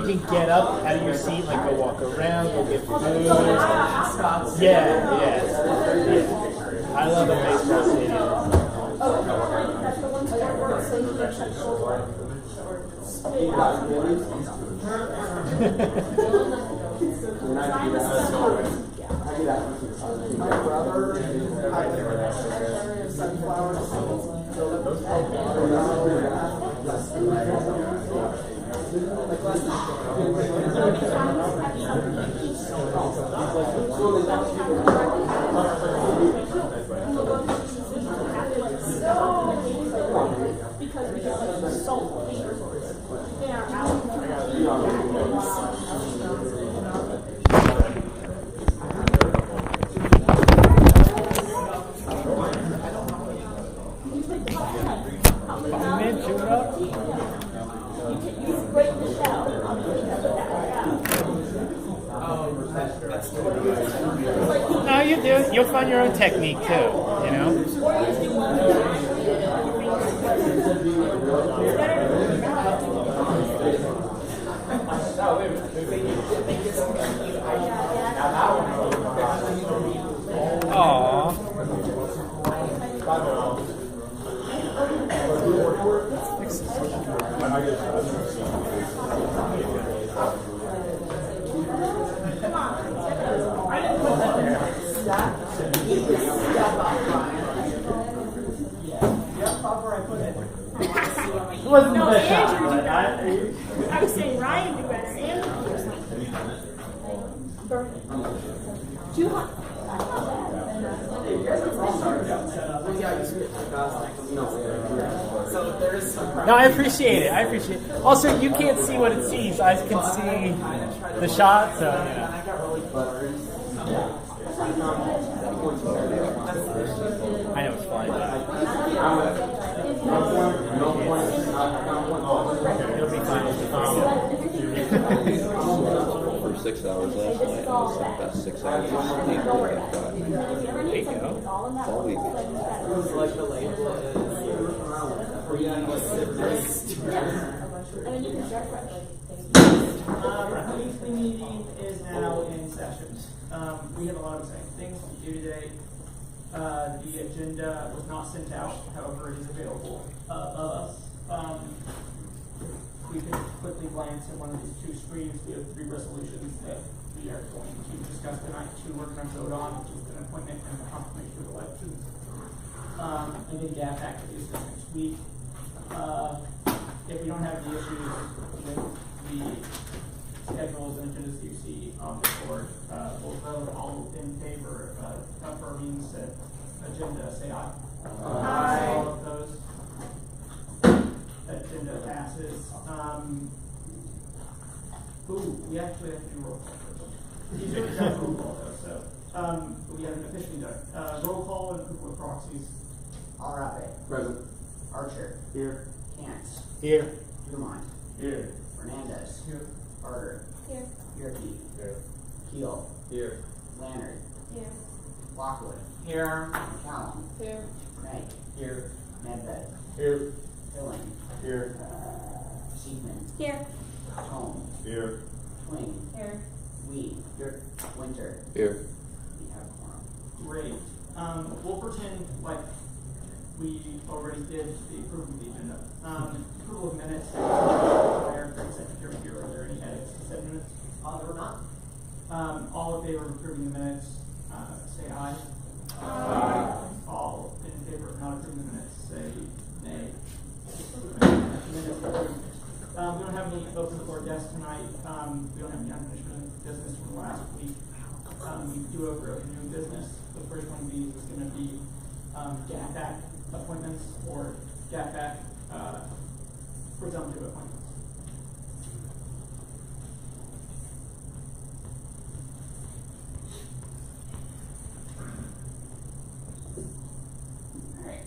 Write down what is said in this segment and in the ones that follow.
can get up out of your seat, like go walk around, go get food. Yeah. I love a baseball stadium. My brother had sunflower seeds. No, you do. You'll find your own technique too, you know? No, Andrew did that. I was saying Ryan did that. Andrew did No, I appreciate it. Also, you can't see what it sees. I can see the shot, so, you know. I know it's fine. It'll be fine. For 6 hours last night, and I spent about 6 hours of sleep till about 5. There you go. All week. Our weekly meeting is now in session. We have a lot of exciting things to do today. The agenda was not sent out, however, it is available of us. We could quickly glance at one of these two screens. We have 3 resolutions that we are going to discuss tonight. 2 we're going to vote on, which is an appointment and a confirmation of elections. And then GAP activities this next week. If we don't have the issues with the schedules and agendas you see on the board, we'll vote all in favor of confirming said agenda. Say aye. Aye. All of those. Agenda passes. We actually have to do roll call first. These are just roll call though, so we haven't officially done. Roll call and approval of proxies. Alright. Present. Archer. Here. Kent. Here. Dumont. Here. Fernandez. Here. Carter. Here. Yerke. Here. Keel. Here. Leonard. Here. Lockwood. Here. McCallum. Here. Knight. Here. Medved. Here. Filling. Here. Seaman. Here. Home. Here. Twing. Here. Wee. Here. Winter. Here. We have a quorum. Great. We'll pretend like we already did the approval of the agenda. Approval of minutes. Mayor, Craig, Secretary here. Are there any edits to said minutes? There were not. All in favor of approving the minutes, say aye. Aye. All in favor of not approving the minutes, say nay. Minutes approved. We don't have any votes on the board desk tonight. We don't have any unfinished business from last week. We do have a new business. The first one is going to be GAPAC appointments or GAPAC presumptive appointments.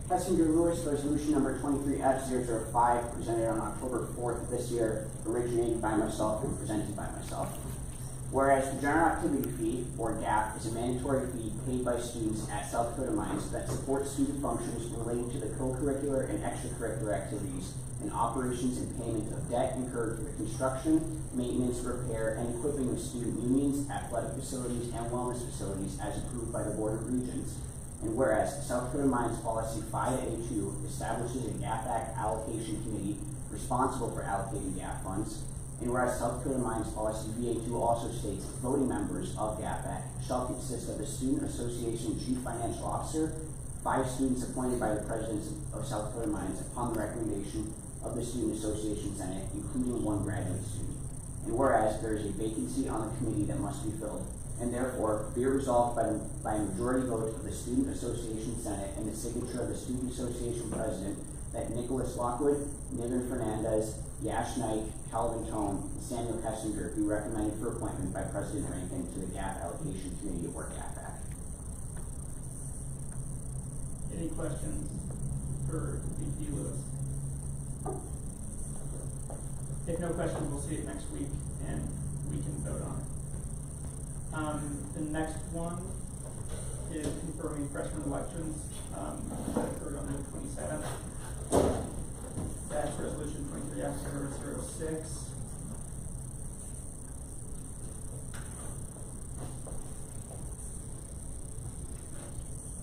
Passenger Lewis Resolution Number 23F005, presented on October 4th of this year, originated by myself and presented by myself. Whereas the General Activity Fee, or GAF, is a mandatory fee paid by students at South Dakota Mines that supports student functions relating to the co-curricular and extracurricular activities and operations and payment of debt incurred for the construction, maintenance, repair, and equipping of student unions, athletic facilities, and wellness facilities as approved by the Board of Regents. And whereas South Dakota Mines Policy 5A2 establishes a GAF Act allocation committee responsible for allocating GAF funds, and whereas South Dakota Mines Policy VA2 also states voting members of GAF Act shall consist of the Student Association Chief Financial Officer, 5 students appointed by the President of South Dakota Mines upon the recommendation of the Student Association Senate, including 1 graduate student. And whereas there is a vacancy on the committee that must be filled, and therefore be it resolved by a majority vote of the Student Association Senate and the signature of the Student Association President that Nicholas Lockwood, Niven Fernandez, Yash Naik, Calvin Tone, and Samuel Kessinger be recommended for appointment by President Rankin to the GAF Allocation Committee or GAF Act. Any questions for VP Lewis? If no questions, we'll see it next week and we can vote on it. The next one is confirming freshman elections that occurred on the 27th. That's resolution 23F006.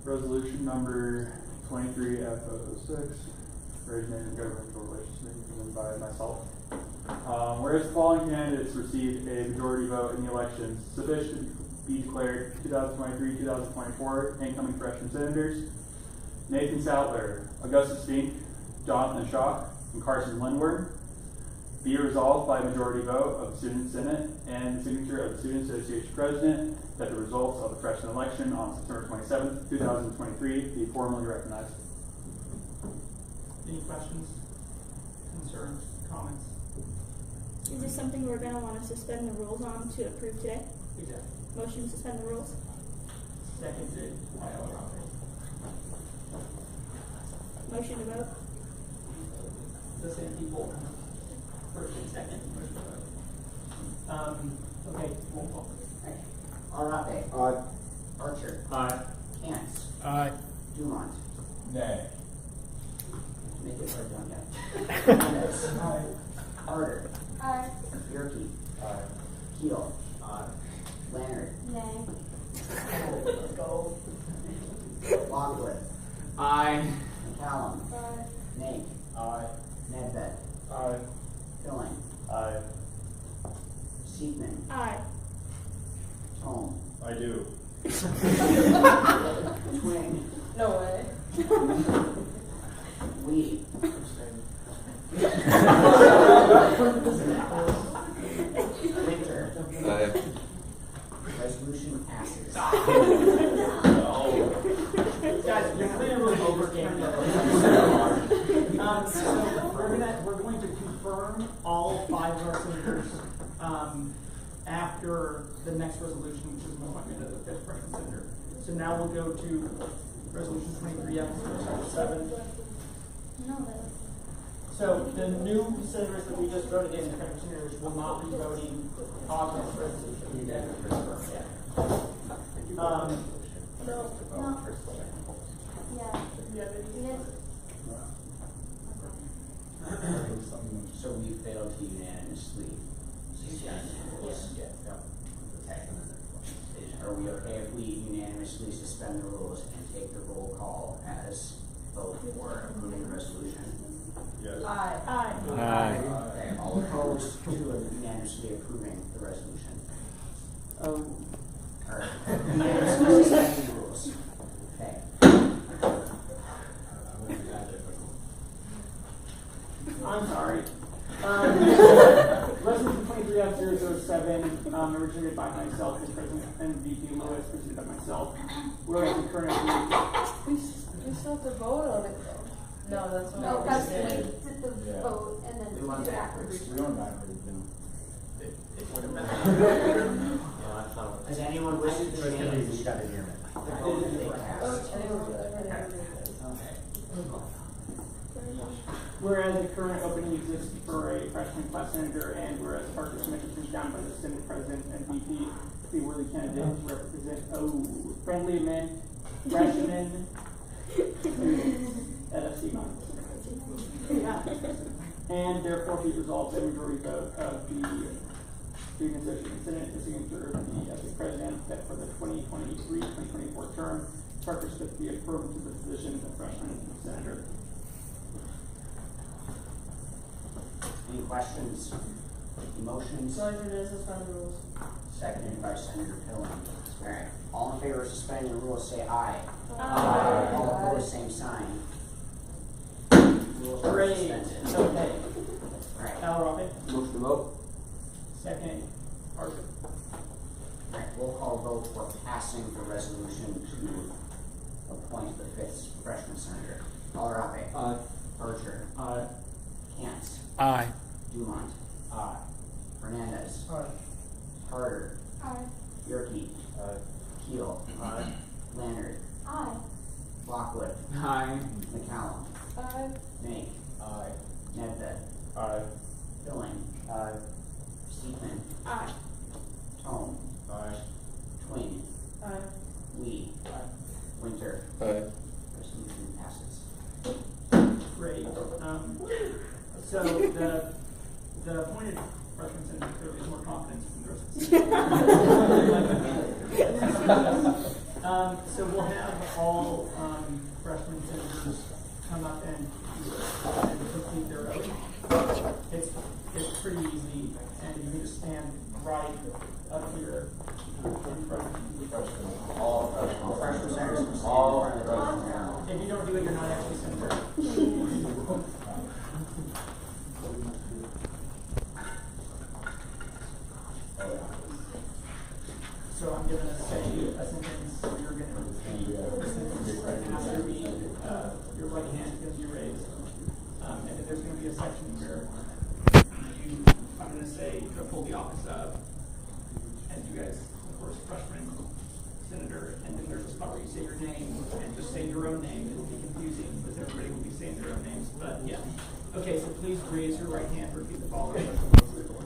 Resolution number 23F006, originated in governmental relations committee by myself. Whereas the following candidates received a majority vote in the elections sufficient to be declared 2023-2024 incoming freshman senators: Nathan Sattler, Augustus Fink, Jonathan Schock, and Carson Lindward. Be resolved by a majority vote of the Student Senate and the signature of the Student Association President that the results of the freshman election on September 27th, 2023 be formally recognized. Any questions, concerns, comments? Is this something we're gonna wanna suspend the rules on to approve today? Exactly. Motion to suspend the rules? Seconded by Alvarado. Motion to vote? The same people, first and second, motion to vote. Okay, roll call. Arate. Aye. Archer. Aye. Cantz. Aye. Dumont. Nay. Make it right down yet. Hernandez. Aye. Harder. Aye. Yerke. Aye. Keel. Leonard. Nay. Let's go. Lockwood. Aye. McCallum. Aye. Nate. Aye. Nedved. Aye. Filling. Aye. Seekman. Aye. Tome. I do. Twing. No way. Lee. Winter. Aye. Resolution passes. Guys, you're really overcame so we're going to confirm all 5 of our senators after the next resolution, which is the appointment of the 5th freshman senator. So now we'll go to resolution 23F007. No, So the new senators that we just voted in, the freshman senators, will not be voting on this resolution. Yeah. no. Yeah. So we failed to unanimously suspend the rules. Are we okay if we unanimously suspend the rules and take the roll call as vote for approving the resolution? Yes. Aye. Aye. Okay, all opposed to unanimously approving the resolution? Or unanimously suspending the rules? Okay. I'm sorry. Resolution 23F007, originated by myself as president, and VP Lewis, presented by myself. Whereas the current We still have to vote on it though. No, that's what No, I because did. we did the vote and then We went did it backwards. afterwards. We went backwards, It would have been. Does anyone wish to change? The vote that they cast? Whereas the current opening exists for a freshman class senator, and whereas Parker Smith has been down by the Senate President and VP candidate to represent, friendly amendment, freshman at FC Mines. And therefore be resolved that a majority vote of the Student Association Senate to signature of me as the president that for the 2023-2024 term, Parker Smith be affirmed to the position of freshman senator. Any questions? Motions? Motion to suspend the rules. Seconded by Senator Pillen. All right. All in favor of suspending the rules, say aye. Aye. All opposed, same sign. Rules are Great. suspended. Okay. All right. Al Robin, Move to vote. second, Parker. All right. Roll call vote for passing the resolution to appoint the fifth freshman senator. Alarape. Aye. Berger. Aye. Cantz. Aye. Dumont. Aye. Fernandez. Aye. Carter. Aye. Yerke. Aye. Keel. Aye. Leonard. Aye. Lockwood. Aye. McCallum. Aye. Mink. Aye. Nedved. Aye. Billing. Aye. Steedman. Aye. Tome. Aye. Twing. Aye. Lee. Aye. Winter. Aye. Resolution passes. Great. So the appointed freshman senator clearly has more confidence than the rest of the so we'll have all freshman senators come up and complete their oath. It's pretty easy, and you can just stand right up here in front of me. All freshman senators can stand in front of the vote now. If you don't do it, you're not actually senator. So I'm going to say a sentence. You're going to after me. Your right hand is going to be raised, and then there's going to be a section where I'm going to say to pull the office of, and you guys, of course, freshman senator, and then there's a spot where you say your name and just say your own name. It'll be confusing because everybody will be saying their own names, but yeah. Okay, so please raise your right hand. Repeat the following.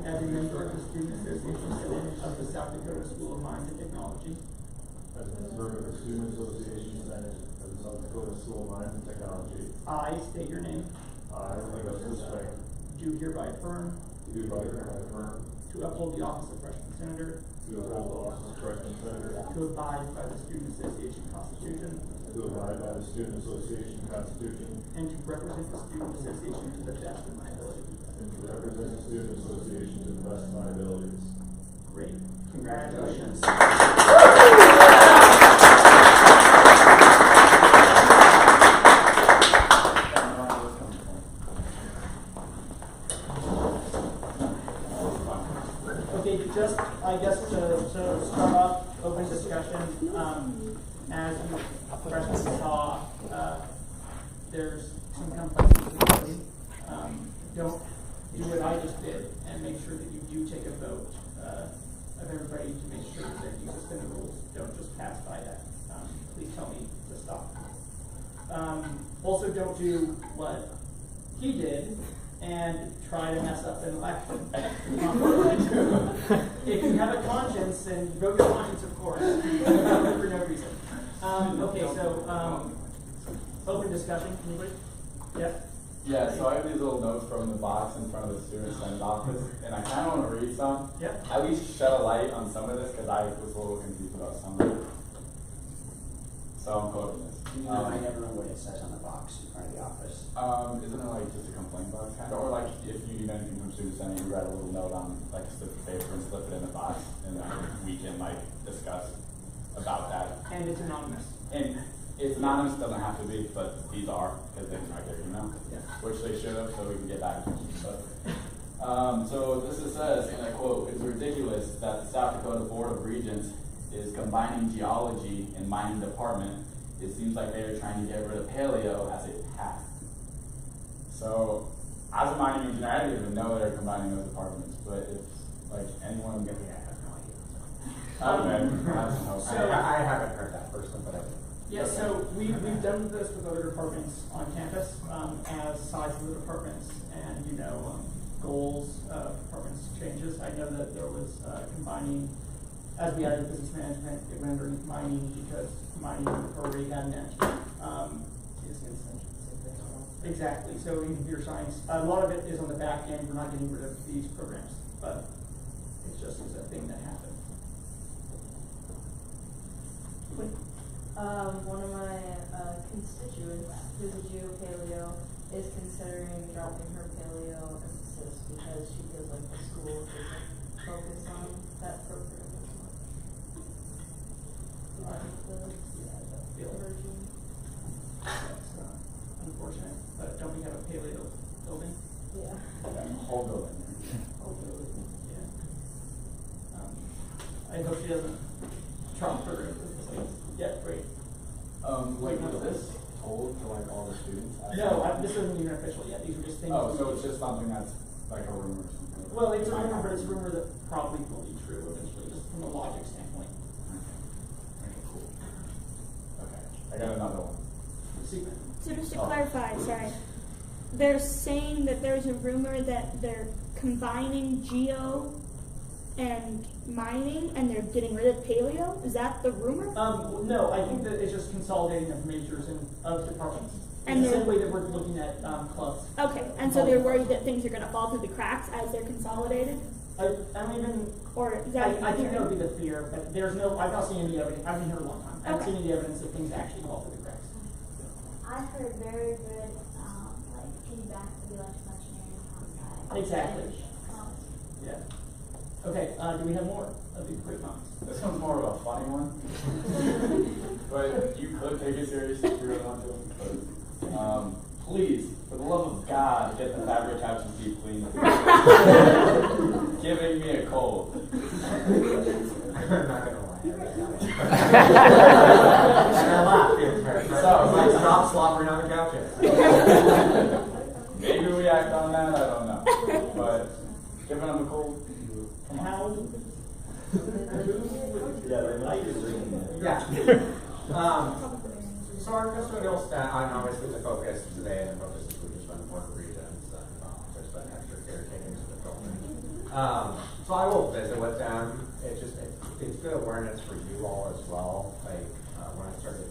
As a member of the Student Association Senate of the South Dakota School of Mines and Technology, As a member of the Student Association Senate of the South Dakota School of Mines and Technology, I state your name, I, Augustus Spank, do hereby affirm do hereby affirm to uphold the office of freshman senator, to uphold the office of freshman senator, to abide by the Student Association Constitution, to abide by the Student Association Constitution, and to represent the Student Association to the best of my ability. and to represent the Student Association to the best of my abilities. Great. Congratulations. Okay, just, I guess, to start off, open discussion, as you freshmen saw, there's some complexities. Don't do what I just did and make sure that you do take a vote of everybody to make sure that you suspend the rules. Don't just pass by that. Please tell me to stop. Also, don't do what he did and try to mess up an election. If you have a conscience, then vote your conscience, of course, for no reason. Okay, so open discussion. Anybody? Yep. Yeah, so I have these little notes from the box in front of the student senate office, and I kind of want to read some. Yep. At least shed a light on some of this, because I was a little confused about some of it. So I'm quoting this. I never know what it says on the box in front of the office. Isn't it like just a complaint box kind of, or like if you need anything from student senate, you write a little note on like a slip of paper and slip it in the box, and then we can like discuss about that. And it's anonymous. And it's anonymous, doesn't have to be, but these are, because they can write their email, Yeah. which they should have, so we can get back to them. But, so this is says, and I quote, "It's ridiculous that the South Dakota Board of Regents is combining geology and mining department. It seems like they are trying to get rid of paleo as a path." So, as a mining engineer, I didn't even know they were combining those departments, but it's like anyone can. Yeah, I have no idea. So- I haven't heard that personally, but I. Yeah, so we've done this with other departments on campus, as size of the departments and, goals of departments changes. I know that there was combining as we added business management, it went underneath mining because mining already had an exactly. So in computer science, a lot of it is on the back end. We're not getting rid of these programs, but it just is a thing that happened. One of my constituents who's a geopaleo is considering dropping her paleo emphasis because she feels like the school doesn't focus on that program as much. Version. That's unfortunate, but don't we have a paleo building? Yeah. Whole building. Yeah. I hope she doesn't trump her. Yeah, great. Like, was this told to like all the students? No, this isn't even official yet. These are just things. Oh, so it's just something that's like a rumor or something? Well, it's a rumor, but it's a rumor that probably will be true eventually, just from a logic standpoint. Okay, cool. Okay, I got another one. So just to clarify, sorry, they're saying that there's a rumor that they're combining geo and mining and they're getting rid of paleo? Is that the rumor? No, I think that it's just consolidating of majors and of departments. And the same way that we're looking at clubs. Okay, and so they're worried that things are going to fall through the cracks as they're consolidated? I don't even. Or is that I think that would be the fear, but there's no. I've not seen any evidence. I've been here a long time. I haven't Okay. seen any evidence that things actually fall through the cracks. I've heard very good, like feedback to the electrical engineering outside. Exactly. Yeah. Okay. Do we have more of these quick comments? This one's more of a funny one. But you could take it seriously if you really want to. But, please, for the love of God, get the fabric couches deep clean. Giving me a cold. I'm not gonna lie. So, stop slobbering on the couches. Maybe we act on that, I don't know. But giving them a cold. Come on. How? So our custodial staff, obviously the focus today and the focus is we've just been work regions and there's been extra caretaking to the building. So I will visit with them. It's good awareness for you all as well. Like when I started,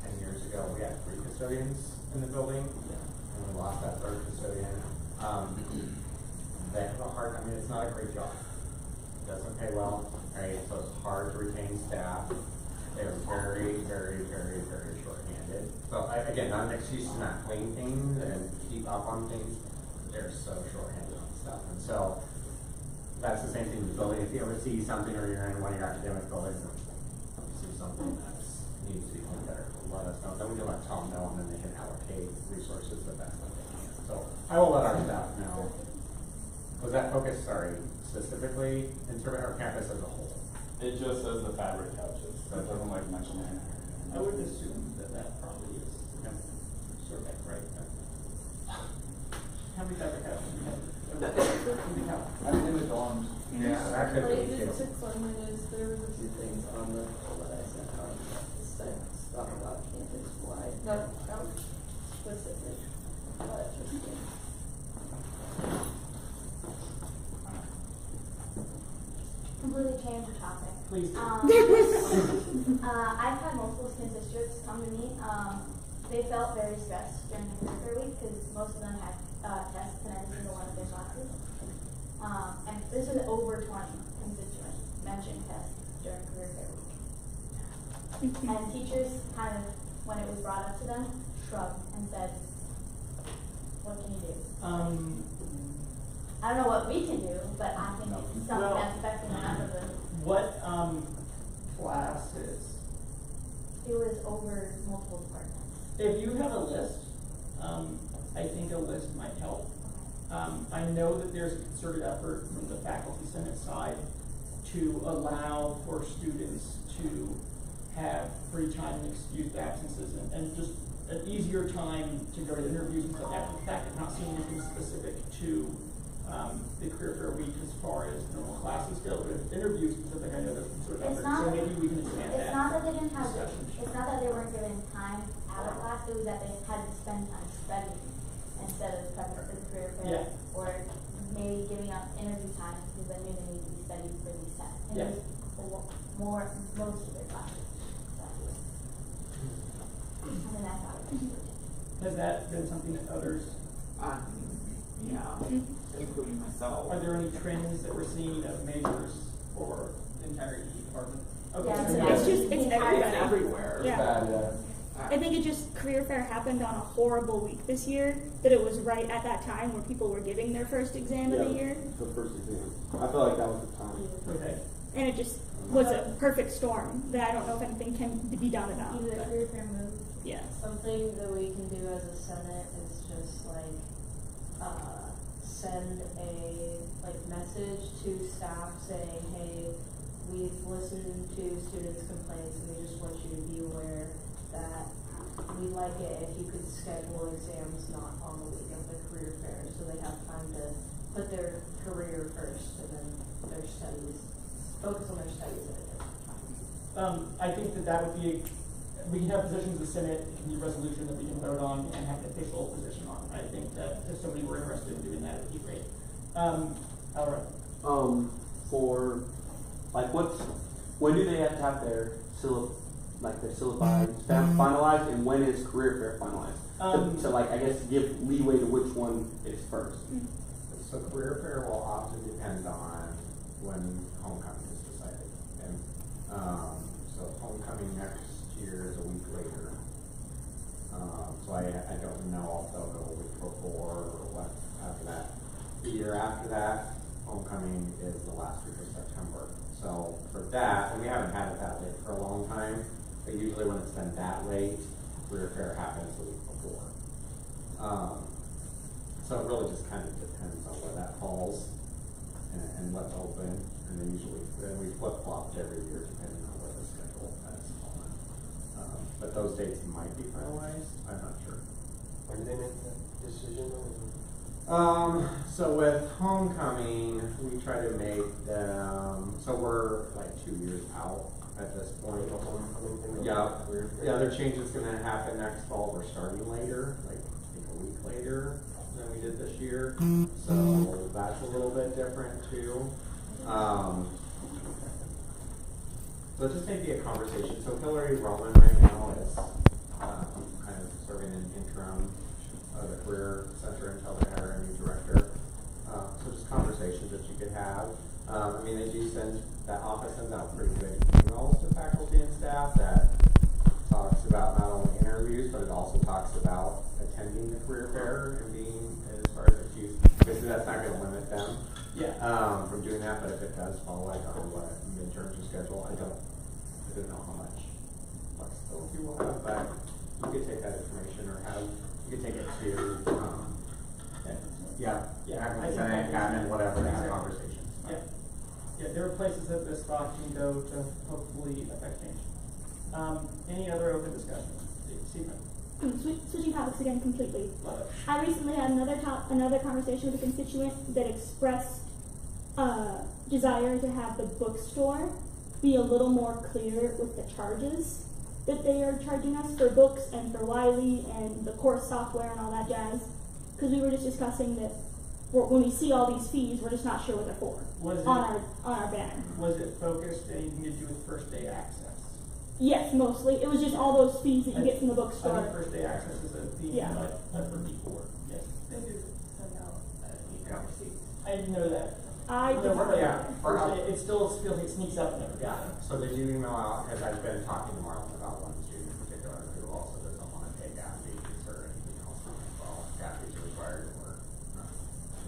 10 years ago, we had 3 custodians in the building and we lost that 3rd custodian. They have a hard, it's not a great job. It doesn't pay well, right? So it's hard to retain staff. They're very, very, very, very short-handed. So again, not an excuse to not clean things and keep up on things. They're so short-handed on stuff. And so that's the same thing with the building. If you ever see something or you're in one of your academic buildings and you see something that needs to be cleaned better, let us know. Then we can let Tom know and then they can allocate resources the best that they can. So I will let our staff know. Was that focused, specifically in our campus as a whole? It just says the fabric couches, so it doesn't like mention it. I would assume that probably is sort of right. How many fabric houses do you have? I'm in the dorms. Yeah, that could But be it too. took 1 minute. There was a few things on the that I sent out. Stuff about campus wide, not specific, but just. Completely change the topic. Please do. I've had multiple constituents come to me. They felt very stressed during the career week because most of them had tests in every single one of their classes. And this was over 20 constituents mentioned tests during career fair week. And teachers kind of, when it was brought up to them, shrugged and said, "What can you do?" I don't know what we can do, but I think it's something that's affecting the rest of them. What classes? It was over multiple departments. If you have a list, I think a list might help. I know that there's a concerted effort from the faculty senate side to allow for students to have free time and excused absences and just an easier time to go to interviews and stuff. After the fact, I'm not seeing anything specific to the career fair week as far as normal classes go, but if interviews specific, I know there's some sort of effort, so maybe we can expand that. It's not that they didn't have, discussion. it's not that they weren't given time out of class, it was that they had to spend time studying instead of prepping for the career fair. Yeah. Or maybe giving up interview time because they knew they needed to be studying for these tests. and Yeah. most of their classes that year. And then that's how it went. Has that been something that others, Yeah, including myself. are there any trends that we're seeing of majors for the entire department? Okay. Yeah, so It's just, it's everybody. everywhere. Yeah. Bad, yeah. I think it just, career fair happened on a horrible week this year, that it was right at that time where people were giving their first exam of the year. The first exam. I feel like that was the time. Okay. And it just was a perfect storm that I don't know if anything can be done about. Either but- career fair move. Yeah. Something that we can do as a Senate is just like, send a, message to staff saying, hey, we've listened to students' complaints and we just want you to be aware that we'd like it if you could schedule exams not on the week of the career fair, so they have time to put their career first and then their studies, focus on their studies at a different time. I think that would be, we can have positions of the Senate, it can be a resolution that we can vote on and have an official position on. I think that if somebody were interested in doing that, it would be great. All right. For when do they have to have their syllabi finalized, and when is career fair finalized? So I guess give leeway to which one is first. So career fair will often depend on when homecoming is decided. And so homecoming next year is a week later. So I don't know if they'll go a week before or what after that. The year after that, homecoming is the last week of September. So for that, and we haven't had it that late for a long time, but usually when it's been that late, career fair happens the week before. So it really just kind of depends on where that falls and what's open, and then we flip-flopped every year depending on where the schedule has fallen. But those dates might be finalized, I'm not sure. When did they make that decision? So with homecoming, we try to make them, so we're 2 years out at this point. Yeah, the other change that's gonna happen next fall, we're starting later, I think a week later than we did this year. So that's a little bit different too. So just maybe a conversation. So Hillary Roman right now is kind of serving an interim of the Career Center until they hire a new director. So just conversations that you could have. They do that office sends out pretty good emails to faculty and staff that talks about not only interviews, but it also talks about attending the career fair and being, as far as excuse, obviously that's not going to limit them from doing that, but if it does fall on what midterms are scheduled, I don't know how much flexibility we'll have, but you could take that information or you could take it to, admin, whatever, and have conversations. Yeah, there are places that this thought can go to hopefully affect change. Any other open discussion? Stephen? Switching topics again completely. Love it. I recently had another conversation with a constituent that expressed desire to have the bookstore be a little more clear with the charges that they are charging us for books and for Wiley and the course software and all that jazz. Because we were just discussing that when we see all these fees, we're just not sure what they're for on our banner. Was it focused anything to do with first day access? Yes, mostly. It was just all those fees that you get from the bookstore. I think first day access is a fee that I've heard before. Yes. They do send out receipts. I didn't know that. I did not. It still feels like it sneaks up and never got it. So they do email out, because I've been talking to Marlon about one student in particular who also doesn't want to pay gas fees or anything else. Well, gas fees are required, and we're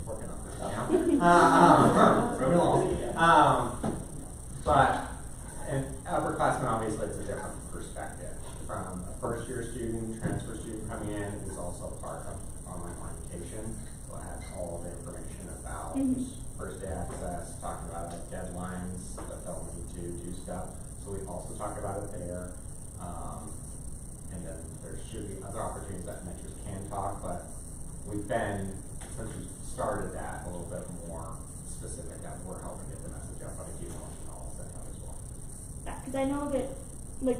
working on that now. But in upperclassmen, obviously, it's a different perspective. From a first-year student, transfer student coming in, who's also part of online orientation, so it has all the information about first day access, talking about deadlines that they'll need to do stuff. So we also talk about it there. And then there should be other opportunities that mentors can talk, but we've been, since we started that, a little bit more specific that we're helping get the message out, but I do want to all send out as well. Yeah, because I know that,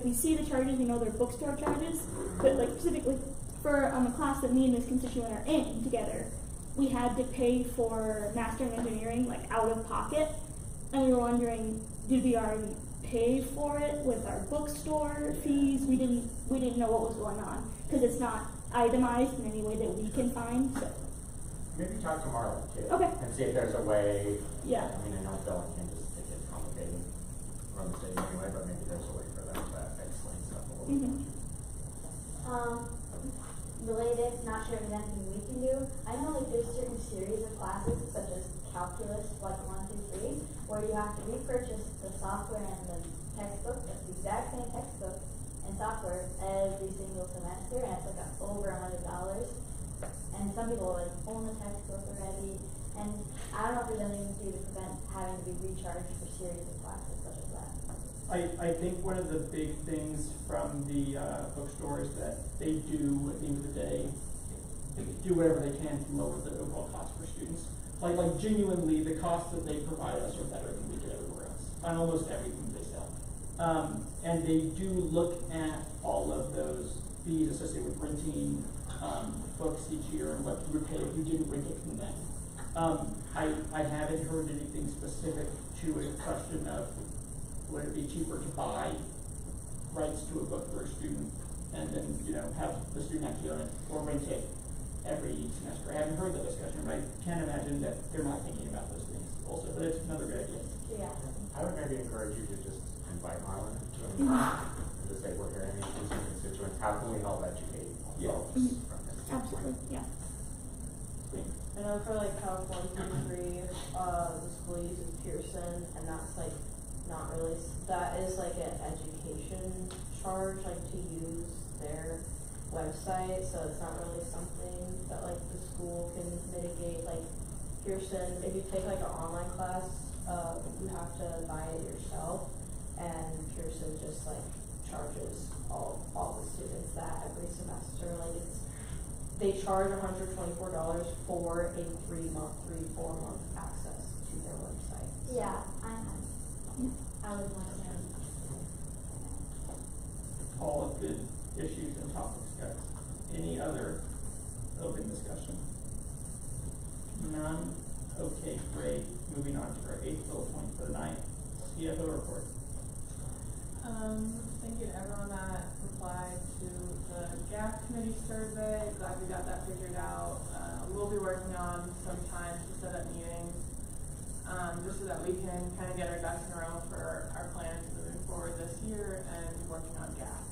we see the charges, we know they're bookstore charges, but specifically for a class that me and this constituent are in together, we had to pay for Master of Engineering out of pocket, and we were wondering, did we already pay for it with our bookstore fees? We didn't know what was going on because it's not itemized in any way that we can find. So. Maybe talk to Marla too. Okay. And see if there's a way. Yeah. I mean, I know billing can just make it complicated from the state anyway, but maybe there's a way for them to explain stuff a little bit. Related, not sure if there's anything we can do. I know like there's certain series of classes such as calculus, like 1 through 3, where you have to repurchase the software and the textbook, that's the exact same textbook and software every single semester, and it's like over $100. And some people like own the textbook already, and I don't know if there's anything to do to prevent having to be recharged for series of classes such as that. I think one of the big things from the bookstore is that they do, at the end of the day, do whatever they can to lower the overall cost for students. Like genuinely, the costs that they provide us are better than we get everywhere else on almost everything they sell. And they do look at all of those fees associated with renting books each year and what you would pay if you didn't rent it from them. I haven't heard anything specific to a question of would it be cheaper to buy rights to a book for a student and then, have the student actually own it or rent it every semester. I haven't heard that discussion, but I can't imagine that they're not thinking about those things also, but it's another good idea. Yeah. I would maybe encourage you to just invite Marlon to and just say we're hearing from some constituents. How can we help educate folks from this? Absolutely, yeah. I know for like Calc 1 through 3, the school uses Pearson, and that's like not really, that is like an education charge, like to use their website, so it's not really something that like the school can mitigate. Like Pearson, if you take like an online class, you have to buy it yourself, and Pearson just like charges all the students that every semester. Like they charge $124 for a 3-4 month access to their website. Yeah, I would want to know. All of good issues and topics, guys. Any other open discussion? None? Okay, great. Moving on to our 8th bullet point for the night. CFO report. Thank you to everyone that replied to the GAF committee survey. Glad we got that figured out. We'll be working on some time to set up meetings, just so that we can kind of get our ducks in a row for our plans moving forward this year and working on GAF.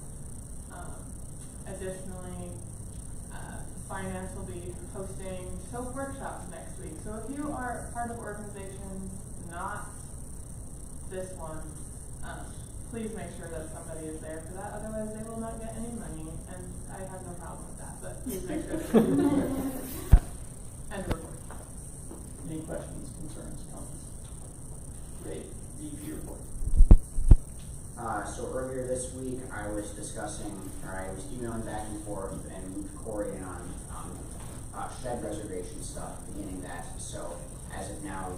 Additionally, finance will be hosting SOAP workshops next week. So if you are part of organizations, not this one, please make sure that somebody is there for that. Otherwise, they will not get any money, and I have no problem with that. But please make sure that you end report. Any questions, concerns, comments? Great. Review report. So earlier this week, I was emailing back and forth and moved Corey in on shed reservation stuff, beginning that. So as of now,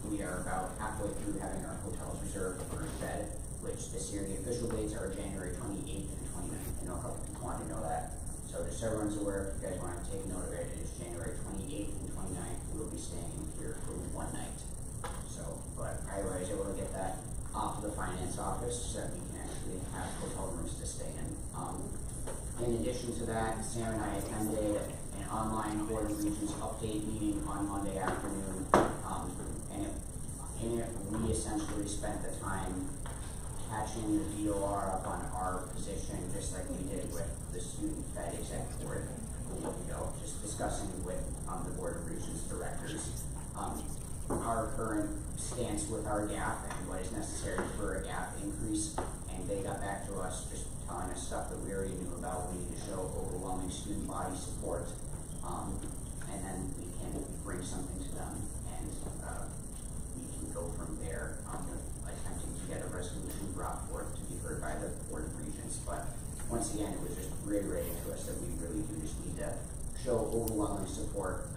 we are about halfway through having our hotels reserved for a shed, which this year the official dates are January 28th and 29th. I know a couple people want to know that. So just so everyone's aware, if you guys want to take note of it, it's January 28th and 29th. We'll be staying here for one night. So, but I was able to get that off to the finance office so that we can actually have hotel rooms to stay in. In addition to that, Sam and I attended an online Board of Regents update meeting on Monday afternoon, and in it we essentially spent the time catching the DOR up on our position, just like we did with the Student Fed Exec Board a week ago, just discussing with the Board of Regents directors our current stance with our gap and what is necessary for a gap increase, and they got back to us just telling us stuff that we already knew about. We need to show overwhelming student body support, and then we can bring something to them, and we can go from there, attempting to get a resolution brought forth to be heard by the Board of Regents. But once again, it was just reiterated to us that we really do just need to show overwhelming support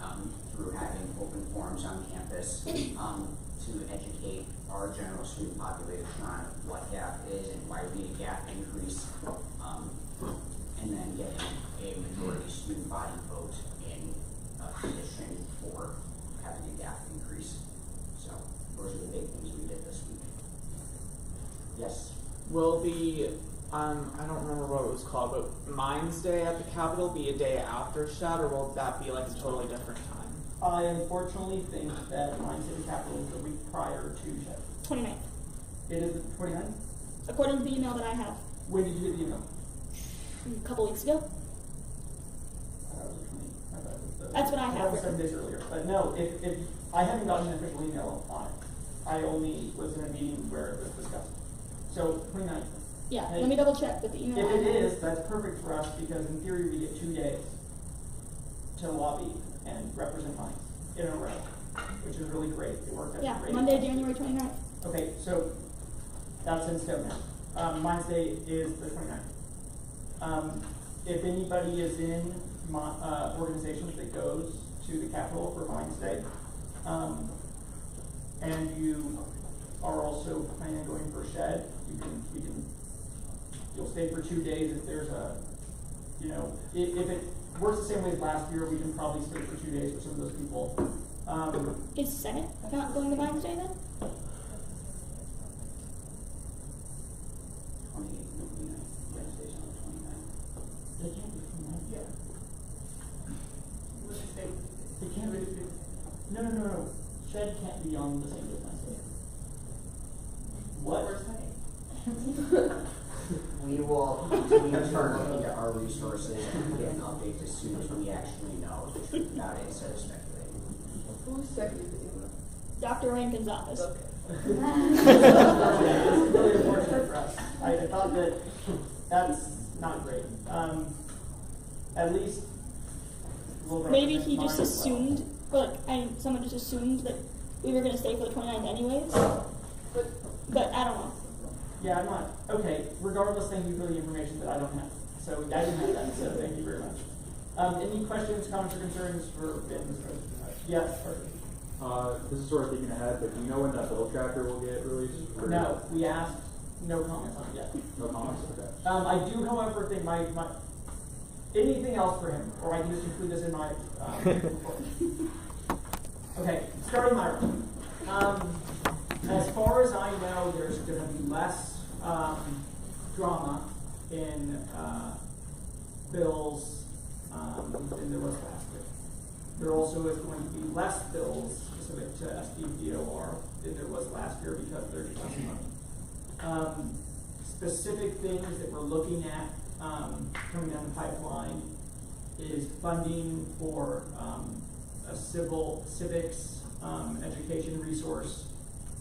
through having open forums on campus to educate our general student population on what GAP is and why we need a GAP increase, and then getting a majority student body vote in petition for having a GAP increase. So those are the big things we did this week. Yes. Will the, I don't remember what it was called, but Mines Day at the Capitol be a day after Shed, or will that be like a totally different time? I unfortunately think that Mines Day at the Capitol is the week prior to Shed. 29th. It is the 29th? According to the email that I have. When did you get the email? A couple weeks ago. I thought it was the 20th. I thought it was the. That's what I thought have it was 7 days earlier. But no, if I haven't gotten an official email on it. I only was in a meeting where it was discussed. So 29th. Yeah, Hey, let me double check with the email. If I it have. is, that's perfect for us because in theory we get 2 days to lobby and represent Mines in a row, which is really great. It worked out Yeah, great. Monday, January 29th. Okay, so that's in stone now. Mines Day is the 29th. If anybody is in organizations that goes to the Capitol for Mines Day, and you are also planning on going for Shed, you'll stay for 2 days if there's a, if it works the same way as last year, we can probably stay for 2 days for some of those people. Is Senate not going to Mines Day then? 28th and 29th. Wednesday's on the 29th. They can't be from that yet. With the state. They can't be. No. Shed can't be on the same day as Wednesday. What? We will continue to look into our resources and get an update as soon as we actually know the truth about it instead of speculating. Who's second? Dr. Rankin's office. This is really unfortunate for us. I thought that's not great. At least we'll Maybe represent he just mine as well. assumed, someone just assumed that we were going to stay for the 29th anyways. But I don't know. Yeah, I'm not. Okay, regardless, thank you for the information that I don't have. So I didn't have that, so thank you very much. Any questions, comments, or concerns for Ben? Yes, perfect. This is sort of thinking ahead, but do you know when that bill tracker will get released? Or No, we asked, no comments on it yet. No comments, okay. I do, however, think my anything else for him, or I can just include this in my report. Okay, starting my room. As far as I know, there's going to be less drama in bills than there was last year. There also is going to be less bills specific to SDVOR than there was last year because there's less money. Specific things that we're looking at coming down the pipeline is funding for a civics education resource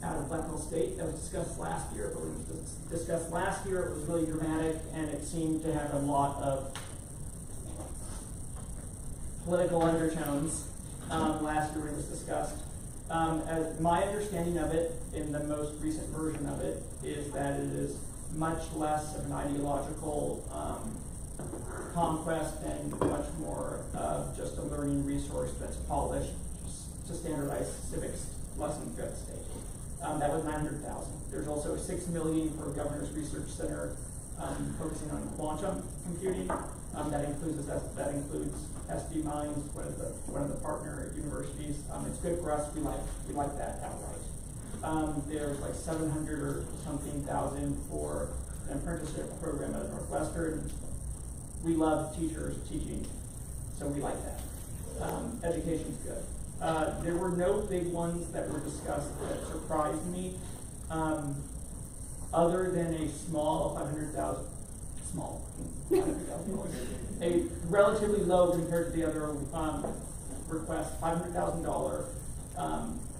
out of Black Hill State that was discussed last year. But when it was discussed last year, it was really dramatic and it seemed to have a lot of political undertones last year when it was discussed. As my understanding of it, in the most recent version of it, is that it is much less of an ideological conquest and much more of just a learning resource that's polished to standardize civics lessons throughout the state. That was $900,000. There's also $6 million for Governor's Research Center focusing on quantum computing. That includes SD Mines, one of the partner universities. It's good for us. We like that outright. There's like 700 or something thousand for an apprenticeship program at Northwestern. We love teachers teaching, so we like that. Education's good. There were no big ones that were discussed that surprised me, other than a small $500,000, a relatively low compared to the other request, $500,000,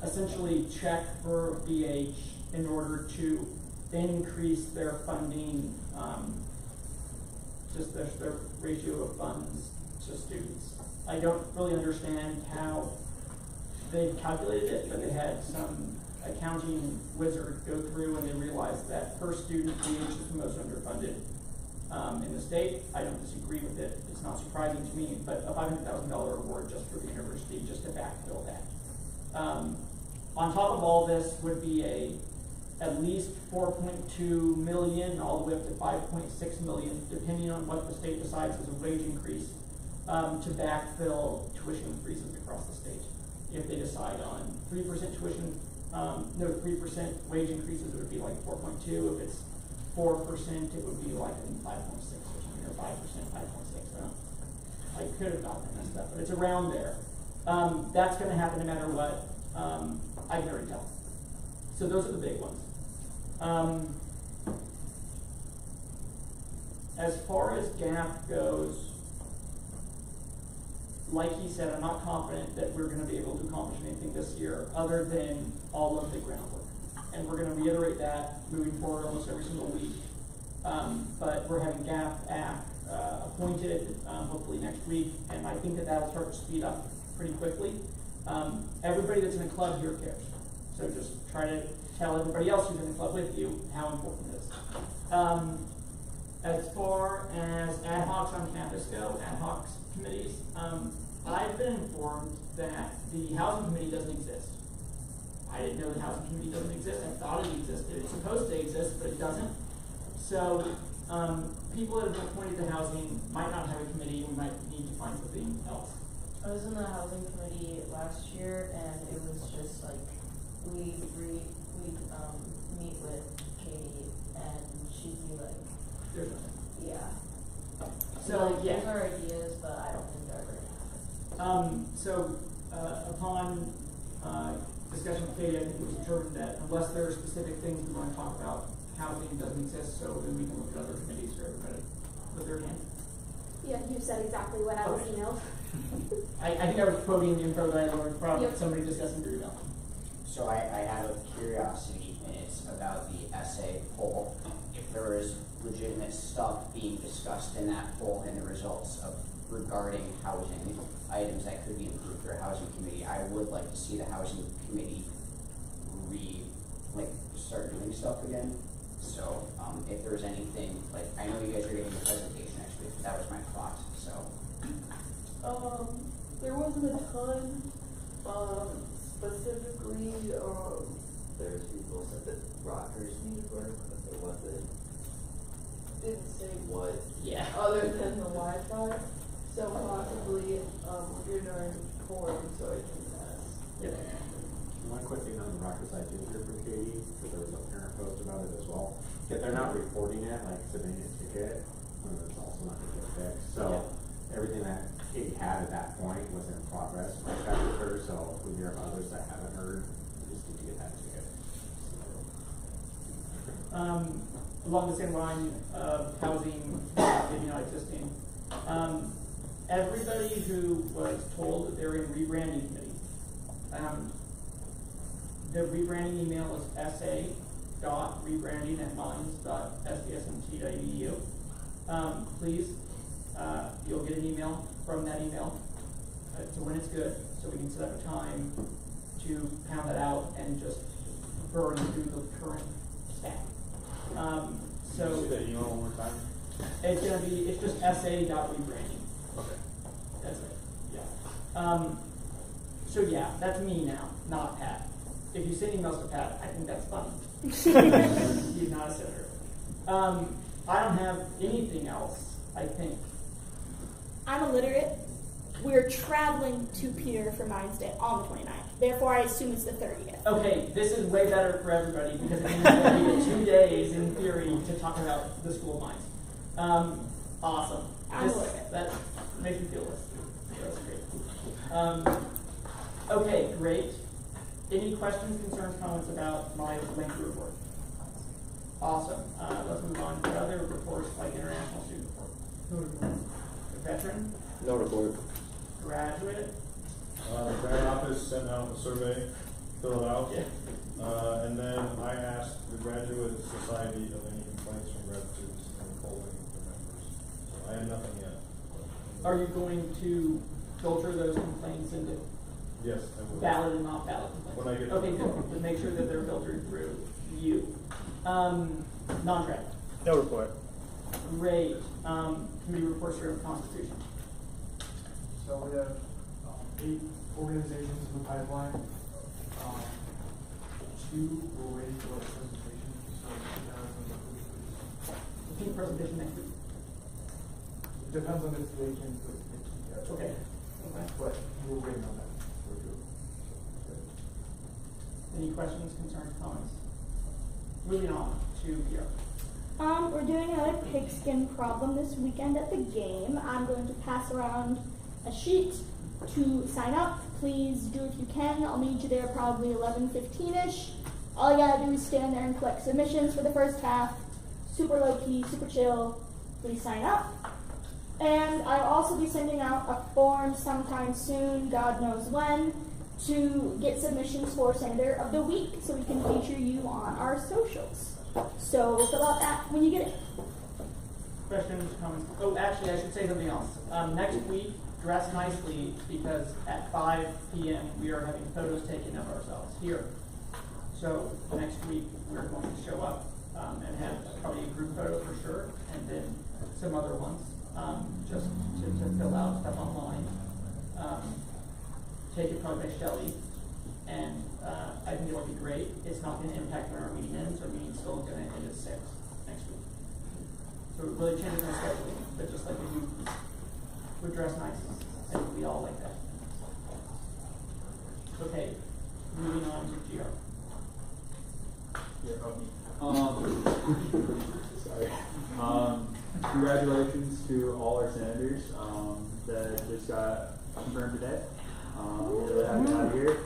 essentially check for BH in order to increase their funding, just their ratio of funds to students. I don't really understand how they calculated it, but they had some accounting wizard go through and they realized that per student, BH is the most underfunded in the state. I don't disagree with it. It's not surprising to me, but a $500,000 award just for the university, just to backfill that. On top of all this would be at least $4.2 million all the way up to $5.6 million, depending on what the state decides as a wage increase, to backfill tuition increases across the state. If they decide on 3% tuition no 3% wage increases, it would be like 4.2. If it's 4%, it would be like 5.6 or something, or 5%, 5.6. I could have gotten that messed up, but it's around there. That's going to happen no matter what. I can already tell. So those are the big ones. As far as GAP goes, like he said, I'm not confident that we're going to be able to accomplish anything this year other than all of the groundwork. And we're going to reiterate that moving forward almost every single week. But we're having GAP appointed hopefully next week, and I think that that'll start to speed up pretty quickly. Everybody that's in the club here cares. So just try to tell everybody else who's in the club with you how important it is. As far as ad hocs on campus go, ad hoc committees, I've been informed that the housing committee doesn't exist. I didn't know the housing committee doesn't exist. I thought it existed. It's supposed to exist, but it doesn't. So people that have been appointed to housing might not have a committee. We might need to find something else. I was in the housing committee last year, and it was just like we meet with Katie, and she'd be like, There's nothing. yeah. So like, yeah. Those are ideas, but I don't think they're going to happen. Upon discussion with Katie, I think it was determined that unless there are specific things we want to talk about, housing doesn't exist, so then we can look at other committees for everybody with their hand. Yeah, you said exactly what I was emailed. I think I was quoting the info that I learned from Yep. somebody discussing your email. So I have a curiosity, and it's about the essay poll. If there is legitimate stuff being discussed in that poll and the results of regarding housing items that could be improved for a housing committee, I would like to see the housing committee start doing stuff again. So if there's anything, I know you guys are giving a presentation next week, but that was my thought, so. There wasn't a ton, specifically, there's people said that rockers needed work, but there didn't say what. Yeah. Other than the Wi-Fi, so possibly, you're not informed, so I can ask. Yeah. One quick thing on the rocker side too, here for Katie, because there was a parent post about it as well. If they're not reporting it, like submitting a ticket, it's also not gonna get fixed. So everything that Katie had at that point was in progress. I got with her, so if we hear of others that haven't heard, we just need to get that ticket. Along the same line of housing maybe not existing, everybody who was told that they're in rebranding committee, the rebranding email is sa.rebranding@mines.sdsmt.edu. Please, you'll get an email from that email to when it's good, so we can set up a time to pound that out and just burn through the current stack. Say that email one more time. It's just sa.rebranding. Okay. That's it. Yeah. So yeah, that's me now, not Pat. If you send emails to Pat, I think that's funny. He's not a senator. I don't have anything else, I think. I'm illiterate. We're traveling to Peter for Mines Day on the 29th. Therefore, I assume it's the 30th. Okay, this is way better for everybody because it means that we get 2 days in theory to talk about the School of Mines. Awesome. That makes me feel this. That's great. Okay, great. Any questions, concerns, comments about my lengthy report? Awesome. Let's move on to other reports like international student report. Veteran? No report. Graduate? The grad office sent out a survey, fill it out. Yeah. And then I asked the Graduate Society of any complaints from grad students and polling the members. So I have nothing yet. Are you going to filter those complaints into Yes, I will. valid and not valid complaints? When I get to okay, the good. point. To make sure that they're filtered through you. Non-grad. No report. Great. Committee reports for Constitution. So we have 8 organizations in the pipeline. 2 we're waiting for a presentation. So I think presentation next week. it depends on if they can put it together. Okay. But we're waiting on that. Any Any questions, concerns, comments? Moving on to Pierre. We're doing another pigskin problem this weekend at the game. I'm going to pass around a sheet to sign up. Please do if you can. I'll need you there probably 11:15ish. All you gotta do is stand there and collect submissions for the first half. Super low key, super chill. Please sign up. And I'll also be sending out a form sometime soon, God knows when, to get submissions for Senator of the Week so we can feature you on our socials. So fill out that when you get it. Questions, comments? Oh, actually, I should say something else. Next week, dress nicely because at 5 p.m. we are having photos taken of ourselves here. So next week we're going to show up and have probably a group photo for sure, and then some other ones just to fill out stuff online. Taken probably by Shelley, and I think it'll be great. It's not going to impact when our meeting ends. Our meeting's still going to end at 6 next week. So it really changes our scheduling, but just like if you would dress nice, I think we all like that. Okay, moving on to GR. Sorry. Congratulations to all our senators that just got confirmed today. Really happy to have you here.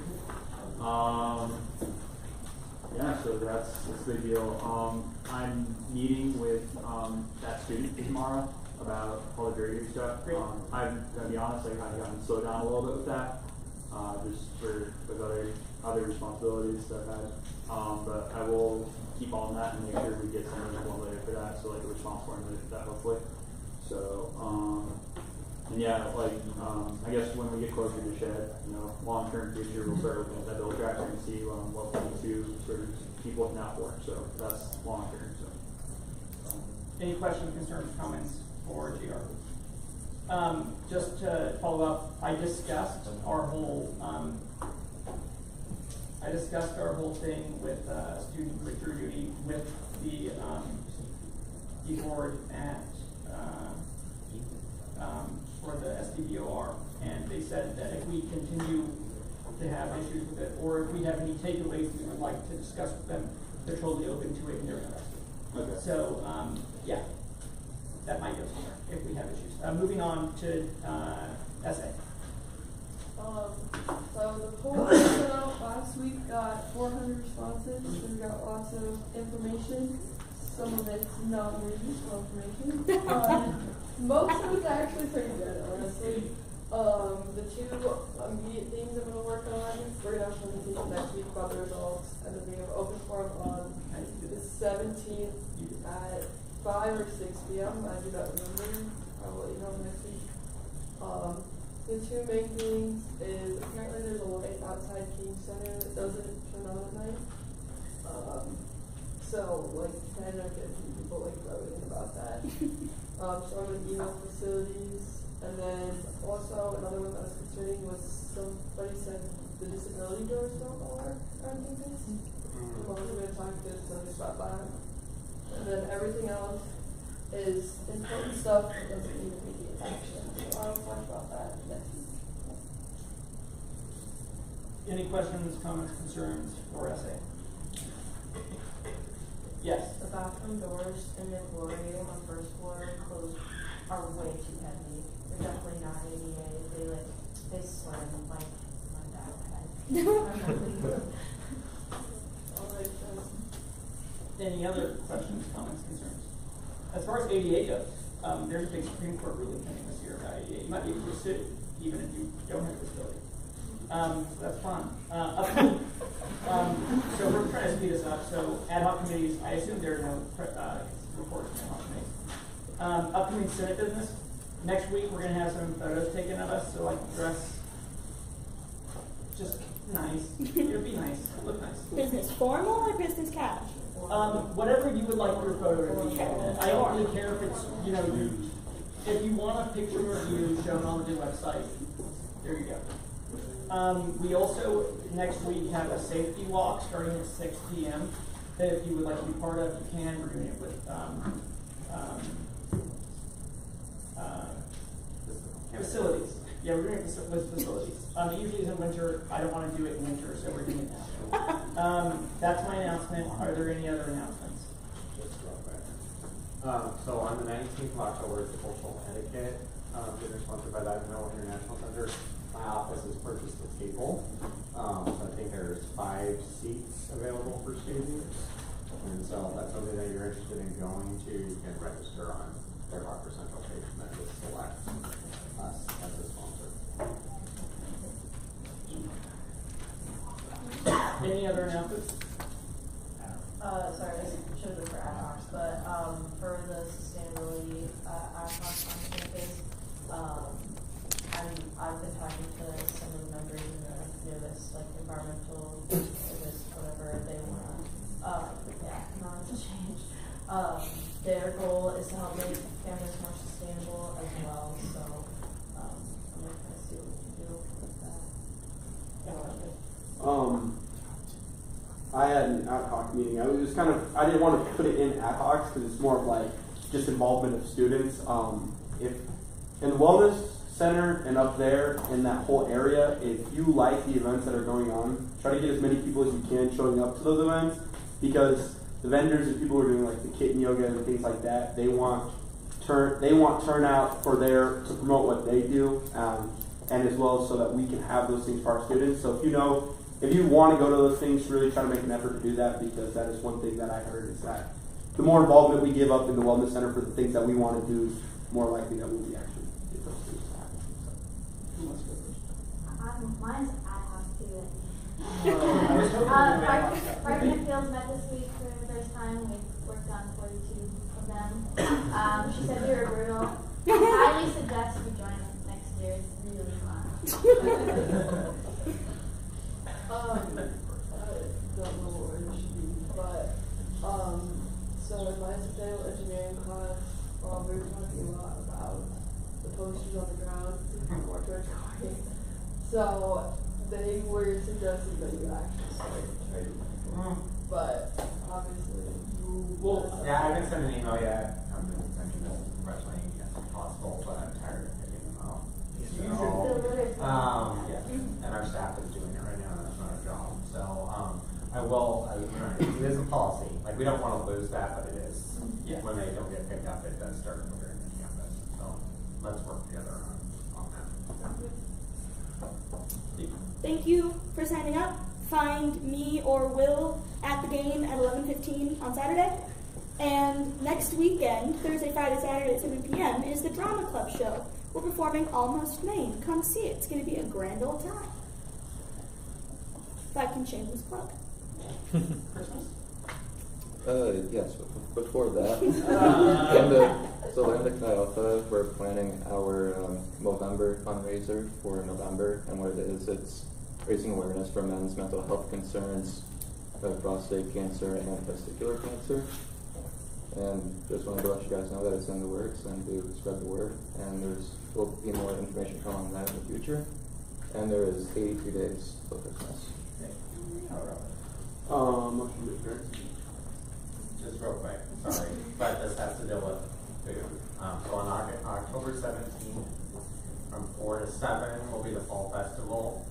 Yeah, so that's a big deal. I'm meeting with that student tomorrow about all the grading stuff. I'm gonna be honest, I've kind of gotten slowed down a little bit with that, just with other responsibilities that I've had. But I will keep on that and make sure we get something formulated for that, so like a response formulated for that hopefully. So, and yeah, I guess when we get closer to shed, long-term future, we'll start looking at that bill tracker and see what we need to sort of keep looking out for. So that's long-term. So. Any questions, concerns, comments for GR? Just to follow up, I discussed our whole thing with student breakthrough duty with the board at for the SDVOR, and they said that if we continue to have issues with it, or if we have any takeaways we would like to discuss with them, they're totally open to it and they're interested. Okay. So, yeah, that might go somewhere if we have issues. Moving on to essay. So the poll we put out last week got 400 responses, so we got lots of information. Some of it's not very useful information. Most of it's actually pretty good, honestly. The two immediate things I'm going to work on, we're going to have a presentation next week about the results, and then we have open forum on the 17th at 5 or 6 p.m. I do that remember. I will let you know next week. The two main things is apparently there's a light outside King Center that doesn't turn on at night. So like 10 or 15 people wrote in about that. So I'm going to email facilities. And then also another one that was concerning was somebody said the disability doors don't work or anything. I'm also going to talk to facilities about that. And then everything else is important stuff that doesn't need immediate action. So I'll talk about that next week. Any questions, comments, concerns for essay? Yes. The bathroom doors in the Gloria on the first floor closed are way too heavy. They're definitely not ADA. They slam like my dad's head. Any other questions, comments, concerns? As far as ADA goes, there's a big Supreme Court ruling coming this year about ADA. You might be able to sue even if you don't have a disability. So that's fun. So we're trying to speed this up. So ad hoc committees, I assume there are no reports from ad hoc committees. Upcoming Senate business. Next week we're going to have some photos taken of us, so dress just nice. It'll be nice. Look nice. Business formal or business casual? Whatever you would like your photo to be. I don't really care if it's, if you want a picture of you shown on the website, there you go. We also, next week, have a safety walk starting at 6 p.m. that if you would like to be part of, you can. We're doing it with facilities. Yeah, we're doing it with facilities. It usually is in winter. I don't want to do it in winter, so we're doing it now. That's my announcement. Are there any other announcements? So on the 19th of October is the cultural etiquette dinner sponsored by the Ivanhoe International Center. My office has purchased a table. So I think there's 5 seats available for students. And so if that's something that you're interested in going to, you can register on their Rocker Central page and then just select us as a sponsor. Any other announcements? Sorry, this should have been for ad hocs, but, for the sustainability, ad hoc on campus, I've been talking to some of the members in the NIVIS, like environmental, NIVIS, whatever they wanna, environmental change. Their goal is to help make campus more sustainable as well, so, I'm gonna kind of see what we can do with that. I had an ad hoc meeting. I was just I didn't want to put it in ad hocs because it's more of like just involvement of students. If in the wellness center and up there in that whole area, if you like the events that are going on, try to get as many people as you can showing up to those events, because the vendors and people who are doing like the kitten yoga and things like that, they want turnout for to promote what they do, and as well so that we can have those things for our students. So if you want to go to those things, really try to make an effort to do that, because that is one thing that I heard is that the more involvement we give up in the wellness center for the things that we want to do, more likely that we'll be actually get those things to happen. Mine's ad hoc too. Parking Appeals met this week for the first time. We've worked on 42 of them. She said we were brutal. I highly suggest you join us next year. It's really fun. I don't know what it should be, but, so in my sustainable engineering class, we were talking a lot about the posters on the ground, more towards Hawaii. So, they were suggesting that you actually start training. But, obviously, yeah, I haven't sent an email yet. I'm going to send this resume as soon as possible, but I'm tired of picking them out. Yeah, and our staff is doing it right now. That's not a job. So, it is a policy. Like, we don't want to lose that, but it is. Yeah. When they don't get picked up, it does start clearing the campus. So, let's work together on that. Thank you for signing up. Find me or Will at the game at 11:15 on Saturday. And next weekend, Thursday, Friday, Saturday at 7 p.m. is the Drama Club show. We're performing Almost Maine. Come see it. It's going to be a grand old time. If I can shameless plug. Christmas? Yes, before that, Lambda Chi Alpha, we're planning our Movember fundraiser for November, and what it is, it's raising awareness for men's mental health concerns, prostate cancer, and testicular cancer. And just wanted to let you guys know that it's in the works and to spread the word. And will be more information coming on that in the future. And there is 82 days till Christmas. Just real quick, sorry, but this has to deal with food. So on October 17th, from 4 to 7 will be the Fall Festival.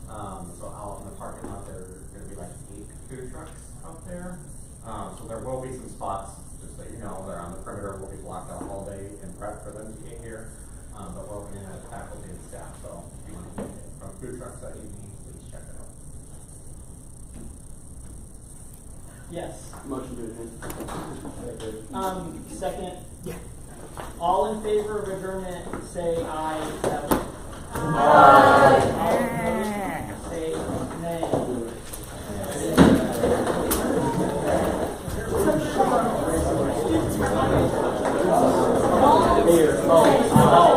So out in the parking lot, there are going to be like 8 food trucks out there. So there will be some spots, just so you know, they're on the perimeter, will be blocked out all day and prep for them to get here. But we're opening as faculty and staff, so if you want to get it from food trucks that evening, please check it out. Yes. Motion to adjourn. Second. Yeah. All in favor of adjournment, say aye. Aye. Say nay. Here. Oh.